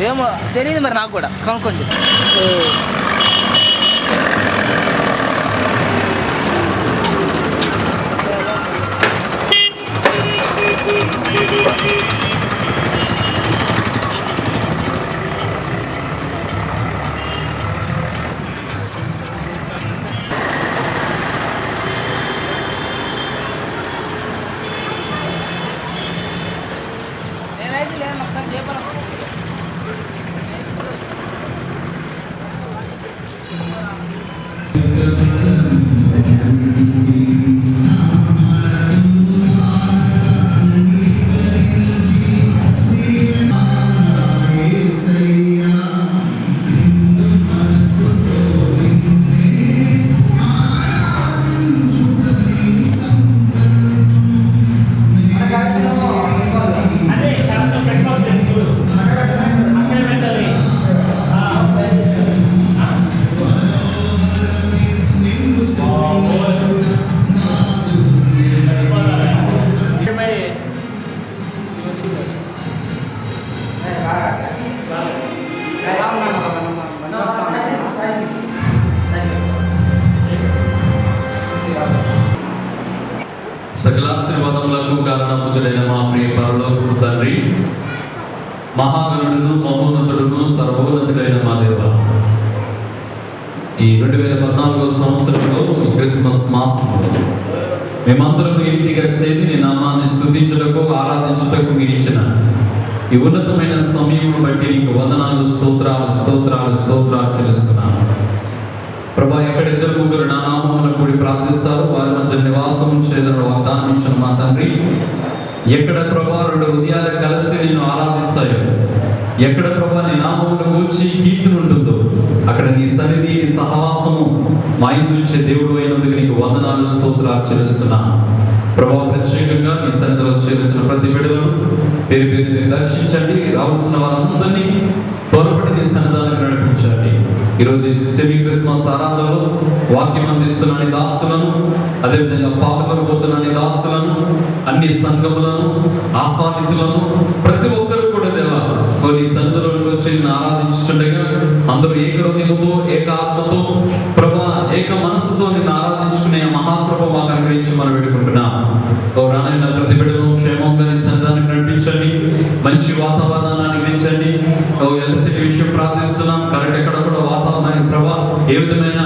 ఏమో తెలియదు మరి నాకు కూడా కొనుక్కొని సకలాశీర్వాదములకు కారణభూతుడైన మా ప్రియ పరలోకపు తండ్రి, మహాగణుడును మహోన్నతుడును సర్వోన్నతుడైన మా దేవ, ఈ 2014 సంవత్సరంలో క్రిస్మస్ మాసంలో మేమందరం ఇంటిగా చేరి నీ నామాన్ని స్తుతించుటకు ఆరాధించుటకు మీరు ఇచ్చిన ఈ ఉన్నతమైన సమయం బట్టి నీకు వందనాలు, స్తోత్రాలు చెల్లిస్తున్నాను ప్రభా. ఎక్కడిద్దరు ముగ్గురు నా నామమున కూడి ప్రార్థిస్తారు వారి మధ్య నివాసం చేదను వాగ్దానం ఇచ్చిన మా తండ్రి, ఎక్కడ ప్రభా 2 హృదయాలు కలిసి నేను ఆరాధిస్తాయో, ఎక్కడ ప్రభా నీ నామమును కూర్చి కీర్తన ఉంటుందో అక్కడ నీ సన్నిధి సహవాసము మా ఇంటి నుంచే దేవుడు అయినందుకు నీకు వందనాలు, స్తోత్రాలు చెల్లిస్తున్నాను ప్రభా. ప్రత్యేకంగా నీ సన్నిధిలో చేర్చిన ప్రతి బిడ్డలను పేరు పేరు దర్శించండి. రావాల్సిన వారందరినీ త్వరపడి నీ సన్నిధానానికి నడిపించండి. ఈరోజు సెమీ క్రిస్మస్ ఆరాధనలో వాక్యం అందిస్తున్న నీ దాసులను, అదేవిధంగా పాల్గొనబోతున్న నీ దాసులను, అన్ని సంఘములను, ఆహ్వానితులను, ప్రతి ఒక్కరు కూడా దేవా నీ సన్నిధిలోకి వచ్చి ఆరాధించుండగా అందరూ ఏక హృదయంతో, ఏక ఆత్మతో ప్రభా, ఏక మనస్సుతో నిన్ను ఆరాధించుకునే మహాప్రభ మాకు అనుగ్రహించి మనం వేడుకుంటున్నాం. రానైన ప్రతి బిడ్డను క్షేమంగా నీ సన్నిధానానికి నడిపించండి, మంచి వాతావరణాన్ని అనుగ్రహించండి. ఎలక్ట్రిసిటీ విషయం ప్రార్థిస్తున్నాం, కరెంట్ ఎక్కడ కూడా వాతావరణం ప్రభా ఏ విధమైన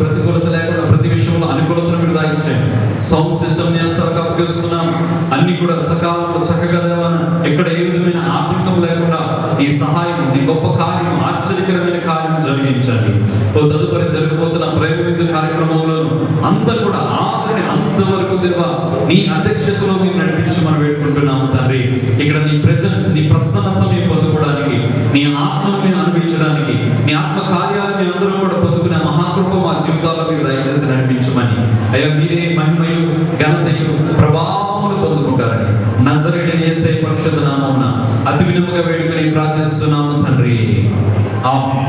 ప్రతికూలత లేకుండా ప్రతి విషయంలో అనుకూలతను మీరు దాయించండి. సౌండ్ సిస్టమ్ అప్పగిస్తున్నాం, అన్ని కూడా సకాలంలో చక్కగా దేవాను ఎక్కడ ఏ విధమైన ఆటంకం లేకుండా ఈ సహాయం, నీ గొప్ప కార్యం, ఆశ్చర్యకరమైన కార్యం జరిగించండి. తదుపరి జరగబోతున్న ప్రేమ కార్యక్రమంలో అంతా కూడా ఆఖరి అంతవరకు దేవా నీ అధ్యక్షతలో మీరు నడిపించి మనం వేడుకుంటున్నాము తండ్రి. ఇక్కడ నీ ప్రెజెన్స్, నీ ప్రసన్నత మేము పొందుకోవడానికి, నీ ఆత్మను మేము అనుభవించడానికి, నీ ఆత్మ కార్యాలను మేము అందరూ కూడా పొందుకునే మహాకృప మా జీవితాల్లో మీరు దయచేసి నడిపించమని, అయ్యా మీరే మహిమయు ఘనతయు ప్రభావములు పొందుకుంటారని నజరేయుడైన యేసయ్య పరిశుద్ధ నామమున అతి వినమ్రంగా వేడుకొని ప్రార్థిస్తున్నాము తండ్రి, ఆమేన్.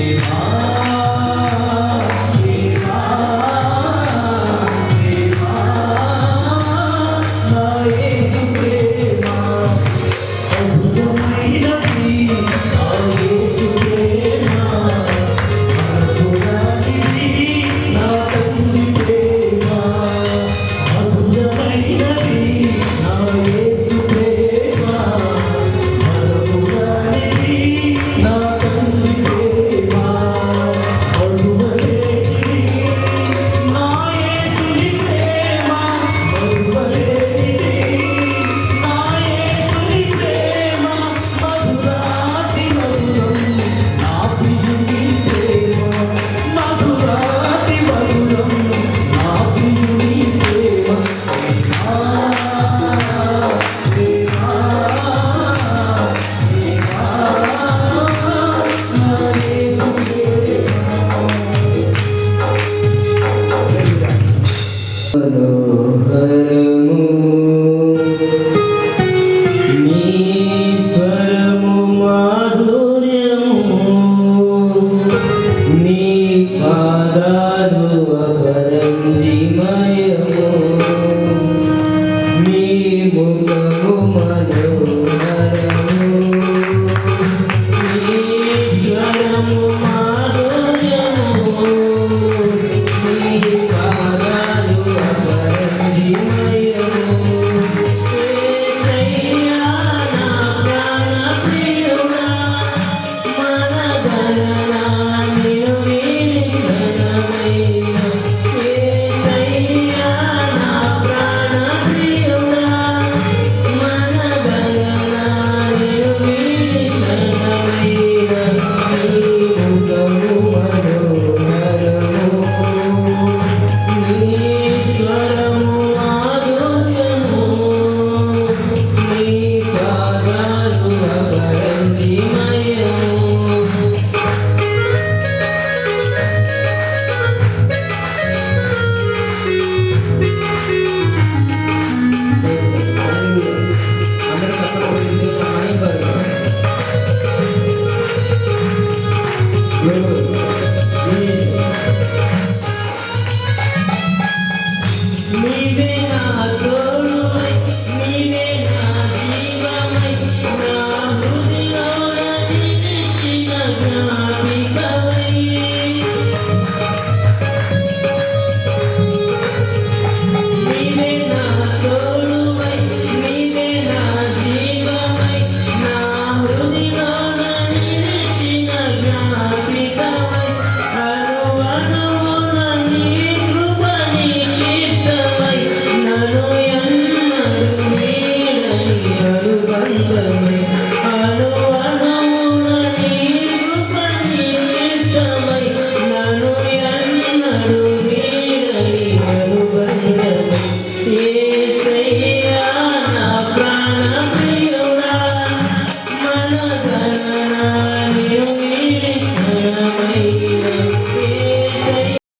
Gracias.